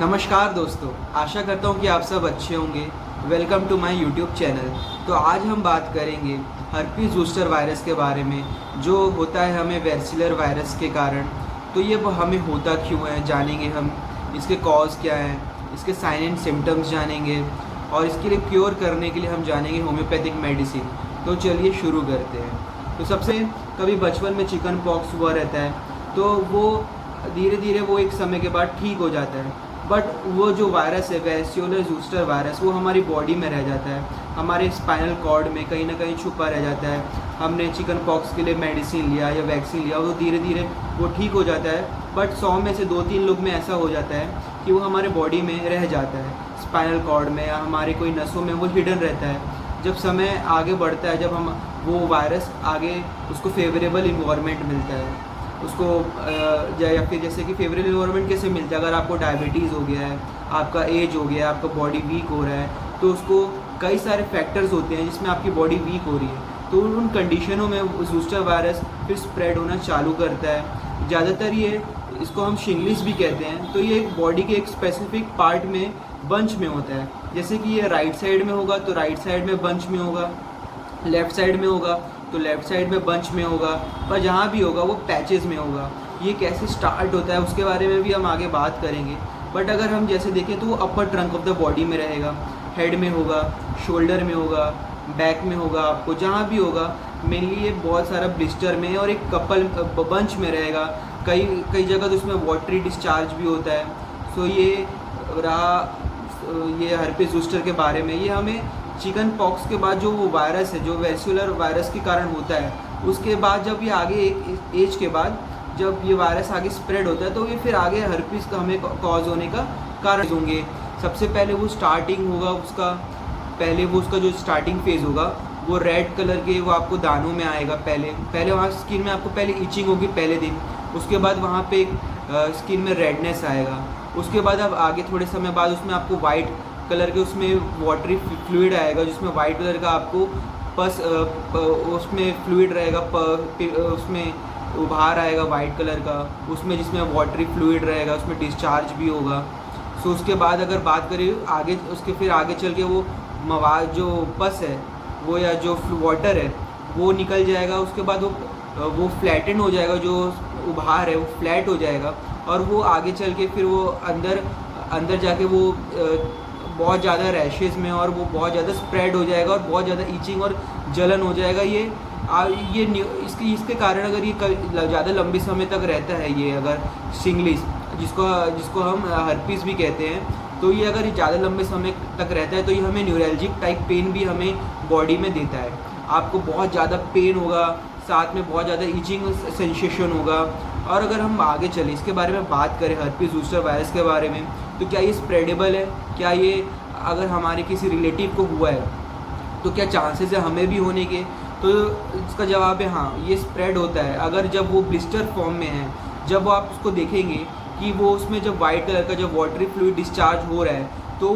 नमस्कार दोस्तों, आशा करता हूँ कि आप सब अच्छे होंगे। Welcome to my YouTube channel. तो आज हम बात करेंगे हर्पीस ज़ोस्टर वायरस के बारे में, जो होता है हमें वेर्सिलर वायरस के कारण। तो ये हमें होता क्यों है जानेंगे हम, इसके कॉज क्या हैं, इसके साइन एंड सिम्टम्स जानेंगे और इसके लिए क्योर करने के लिए हम जानेंगे होम्योपैथिक मेडिसिन। तो चलिए शुरू करते हैं। तो सबसे कभी बचपन में चिकन पॉक्स हुआ रहता है, तो वो धीरे धीरे वो एक समय के बाद ठीक हो जाता है। बट वो जो वायरस है वेर्सिलर ज़ोस्टर वायरस, वो हमारी बॉडी में रह जाता है, हमारे स्पाइनल कॉर्ड में कहीं ना कहीं छुपा रह जाता है। हमने चिकन पॉक्स के लिए मेडिसिन लिया या वैक्सीन लिया, वो धीरे धीरे वो ठीक हो जाता है। बट 100 में से 2-3 लोग में ऐसा हो जाता है कि वो हमारे बॉडी में रह जाता है, स्पाइनल कॉर्ड में या हमारे कोई नसों में वो हिडन रहता है। जब समय आगे बढ़ता है, जब हम वो वायरस आगे उसको फेवरेबल इन्वायरमेंट मिलता है उसको, या फिर जैसे कि फेवरेबल इन्वायरमेंट कैसे मिलता है, अगर आपको डायबिटीज़ हो गया है, आपका एज हो गया है, आपका बॉडी वीक हो रहा है, तो उसको कई सारे फैक्टर्स होते हैं जिसमें आपकी बॉडी वीक हो रही है, तो उन कंडीशनों में ज़ोस्टर वायरस फिर स्प्रेड होना चालू करता है। ज़्यादातर ये, इसको हम शिंगलिस भी कहते हैं। तो ये बॉडी के एक स्पेसिफिक पार्ट में बंच में होता है। जैसे कि ये राइट साइड में होगा तो राइट साइड में बंच में होगा, लेफ़्ट साइड में होगा तो लेफ़्ट साइड में बंच में होगा, पर जहाँ भी होगा वो पैचेस में होगा। ये कैसे स्टार्ट होता है उसके बारे में भी हम आगे बात करेंगे। बट अगर हम जैसे देखें तो वो अपर ट्रंक ऑफ द बॉडी में रहेगा, हेड में होगा, शोल्डर में होगा, बैक में होगा, आपको जहाँ भी होगा। मेनली ये बहुत सारा ब्लिस्टर में और एक कपल बंच में रहेगा। कई कई जगह तो उसमें वाटरी डिस्चार्ज भी होता है। सो ये रहा ये हर्पीस ज़ोस्टर के बारे में। ये हमें चिकन पॉक्स के बाद जो वो वायरस है, जो वेर्सिलर वायरस के कारण होता है, उसके बाद जब ये आगे एक एज के बाद जब ये वायरस आगे स्प्रेड होता है, तो ये फिर आगे हर्पीस का हमें कॉज होने का कारण होंगे। सबसे पहले वो स्टार्टिंग होगा उसका, पहले वो उसका जो स्टार्टिंग फेज़ होगा वो रेड कलर के वो आपको दानों में आएगा। पहले वहाँ स्किन में आपको पहले इचिंग होगी पहले दिन, उसके बाद वहाँ पे एक स्किन में रेडनेस आएगा। उसके बाद अब आगे थोड़े समय बाद उसमें आपको वाइट कलर के उसमें वाटरी फ्लूइड आएगा, जिसमें वाइट कलर का आपको पस उसमें फ्लूइड रहेगा, उसमें उभार आएगा वाइट कलर का, उसमें जिसमें वाटरी फ्लूइड रहेगा, उसमें डिस्चार्ज भी होगा। सो उसके बाद अगर बात करें आगे, उसके फिर आगे चल के वो मवाद जो पस है वो या जो वाटर है वो निकल जाएगा। उसके बाद वो फ्लैटन हो जाएगा, जो उभार है वो फ्लैट हो जाएगा, और वो आगे चल के फिर वो अंदर जाके वो बहुत ज़्यादा रैशेज़ में और वो बहुत ज़्यादा स्प्रेड हो जाएगा और बहुत ज़्यादा ईचिंग और जलन हो जाएगा। इसके कारण अगर ये ज़्यादा लंबे समय तक रहता है, ये अगर शिंगलिस जिसको हम हर्पीस भी कहते हैं, तो ये अगर ज़्यादा लंबे समय तक रहता है तो ये हमें न्यूरल्जिक टाइप पेन भी हमें बॉडी में देता है। आपको बहुत ज़्यादा पेन होगा, साथ में बहुत ज़्यादा ईचिंग सेंसेशन होगा। और अगर हम आगे चलें इसके बारे में बात करें हर्पीस ज़ोस्टर वायरस के बारे में, तो क्या ये स्प्रेडेबल है? क्या ये अगर हमारे किसी रिलेटिव को हुआ है तो क्या चांसेस है हमें भी होने के? तो इसका जवाब है हाँ, ये स्प्रेड होता है। अगर जब वो ब्लिस्टर फॉर्म में है, जब आप उसको देखेंगे कि वो उसमें जब वाइट कलर का जब वाटरी फ्लूइड डिस्चार्ज हो रहा है, तो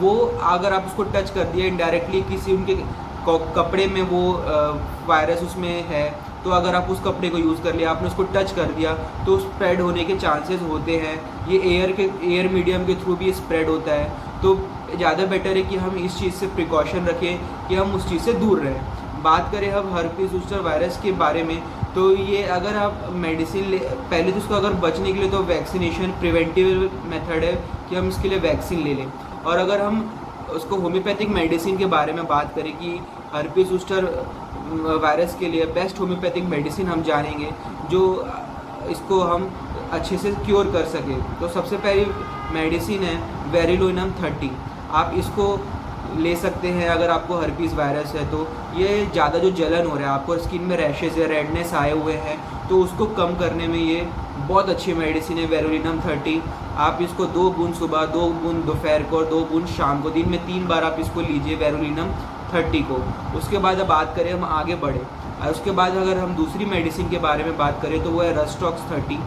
वो अगर आप उसको टच कर दिया इनडायरेक्टली, किसी उनके कपड़े में वो वायरस उसमें है, तो अगर आप उस कपड़े को यूज़ कर लिया, आपने उसको टच कर दिया, तो स्प्रेड होने के चांसेस होते हैं। ये एयर मीडियम के थ्रू भी स्प्रेड होता है। तो ज़्यादा बेटर है कि हम इस चीज़ से प्रिकॉशन रखें कि हम उस चीज़ से दूर रहें। बात करें अब हर्पीस ज़ोस्टर वायरस के बारे में, तो ये अगर आप मेडिसिन पहले तो उसको अगर बचने के लिए तो वैक्सीनेशन प्रिवेंटिव मेथड है कि हम इसके लिए वैक्सीन ले लें। और अगर हम उसको होम्योपैथिक मेडिसिन के बारे में बात करें कि हर्पीस ज़ोस्टर वायरस के लिए बेस्ट होम्योपैथिक मेडिसिन हम जानेंगे जो इसको हम अच्छे से क्योर कर सके, तो सबसे पहली मेडिसिन है वेरिलोइनम 30। आप इसको ले सकते हैं अगर आपको हर्पीस वायरस है। तो ये ज़्यादा जो जलन हो रहा है, आपको स्किन में रैशेज़ या रेडनेस आए हुए हैं, तो उसको कम करने में ये बहुत अच्छी मेडिसिन है वेरिलोइनम 30। आप इसको 2 बूंद सुबह, 2 बूंद दोपहर को और 2 बूंद शाम को, दिन में 3 बार आप इसको लीजिए वेरिलोइनम 30 को। उसके बाद अब बात करें, हम आगे बढ़े, उसके बाद अगर हम दूसरी मेडिसिन के बारे में बात करें तो वो है रस्टॉक्स 30।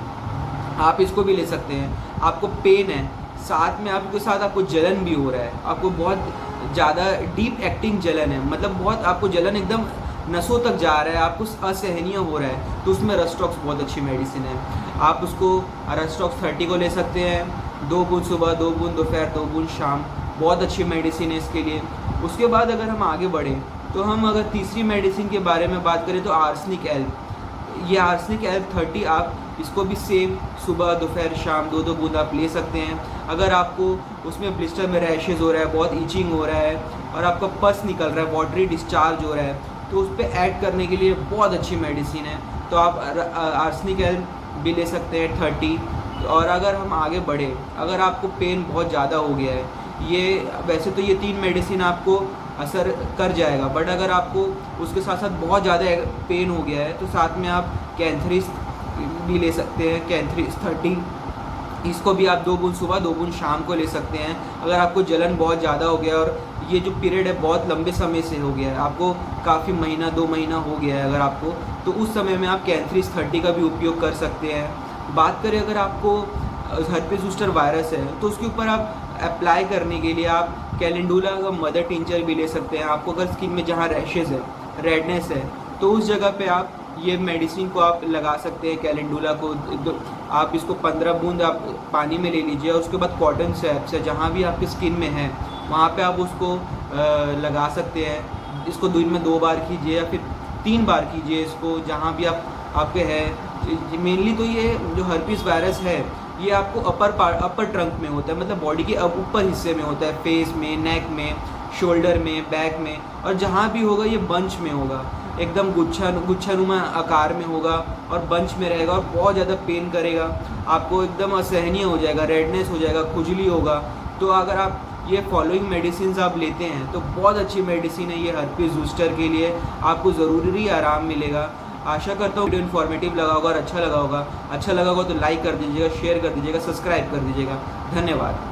आप इसको भी ले सकते हैं। आपको पेन है, साथ में आपके साथ आपको जलन भी हो रहा है, आपको बहुत ज़्यादा डीप एक्टिंग जलन है, मतलब बहुत आपको जलन एकदम नसों तक जा रहा है, आपको असहनीय हो रहा है, तो उसमें रस्टॉक्स बहुत अच्छी मेडिसिन है। आप उसको रस्टॉक्स 30 को ले सकते हैं। 2 बूंद सुबह, 2 बूंद दोपहर, 2 बूंद शाम। बहुत अच्छी मेडिसिन है इसके लिए। उसके बाद अगर हम आगे बढ़ें तो हम अगर तीसरी मेडिसिन के बारे में बात करें तो आर्सेनिक एल्ब। ये आर्सेनिक एल्ब 30 आप इसको भी सेम सुबह दोपहर शाम 2-2 बूंद आप ले सकते हैं। अगर आपको उसमें ब्लिस्टर में रैशेज़ हो रहा है, बहुत ईचिंग हो रहा है और आपका पस निकल रहा है, वाटरी डिस्चार्ज हो रहा है, तो उस पर ऐड करने के लिए बहुत अच्छी मेडिसिन है। तो आप आर्सेनिक एल्ब भी ले सकते हैं 30। और अगर हम आगे बढ़े, अगर आपको पेन बहुत ज़्यादा हो गया है, ये वैसे तो ये 3 मेडिसिन आपको असर कर जाएगा, बट अगर आपको उसके साथ साथ बहुत ज़्यादा पेन हो गया है तो साथ में आप कैंथरिस भी ले सकते हैं, कैंथरिस 30। इसको भी आप 2 बूंद सुबह 2 बूंद शाम को ले सकते हैं। अगर आपको जलन बहुत ज़्यादा हो गया और ये जो पीरियड है बहुत लंबे समय से हो गया है, आपको काफ़ी महीना 2 महीना हो गया है अगर आपको, तो उस समय में आप कैंथरिस 30 का भी उपयोग कर सकते हैं। बात करें अगर आपको हर्पीज ज़ोस्टर वायरस है तो उसके ऊपर आप अप्लाई करने के लिए आप कैलेंडुला का मदर टिंचर भी ले सकते हैं। आपको अगर स्किन में जहाँ रैशेज़ है, रेडनेस है, तो उस जगह पे आप ये मेडिसिन को आप लगा सकते हैं। कैलेंडुला को आप इसको 15 बूंद आप पानी में ले लीजिए और उसके बाद कॉटन स्वैब से जहाँ भी आपकी स्किन में है वहाँ पे आप उसको लगा सकते हैं। इसको दिन में 2 बार कीजिए या फिर 3 बार कीजिए इसको, जहाँ भी आपके है। मेनली तो ये जो हर्पीस वायरस है ये आपको अपर ट्रंक में होता है, मतलब बॉडी के ऊपर हिस्से में होता है, फेस में, नेक में, शोल्डर में, बैक में, और जहाँ भी होगा ये बंच में होगा, एकदम गुच्छानुमा आकार में होगा और बंच में रहेगा और बहुत ज़्यादा पेन करेगा, आपको एकदम असहनीय हो जाएगा, रेडनेस हो जाएगा, खुजली होगा। तो अगर आप ये फॉलोइंग मेडिसिन आप लेते हैं तो बहुत अच्छी मेडिसिन है ये हर्पीज ज़ोस्टर के लिए, आपको ज़रूरी आराम मिलेगा। आशा करता हूँ वीडियो इन्फॉर्मेटिव लगा होगा और अच्छा लगा होगा। अच्छा लगा होगा तो लाइक कर दीजिएगा, शेयर कर दीजिएगा, सब्सक्राइब कर दीजिएगा। धन्यवाद।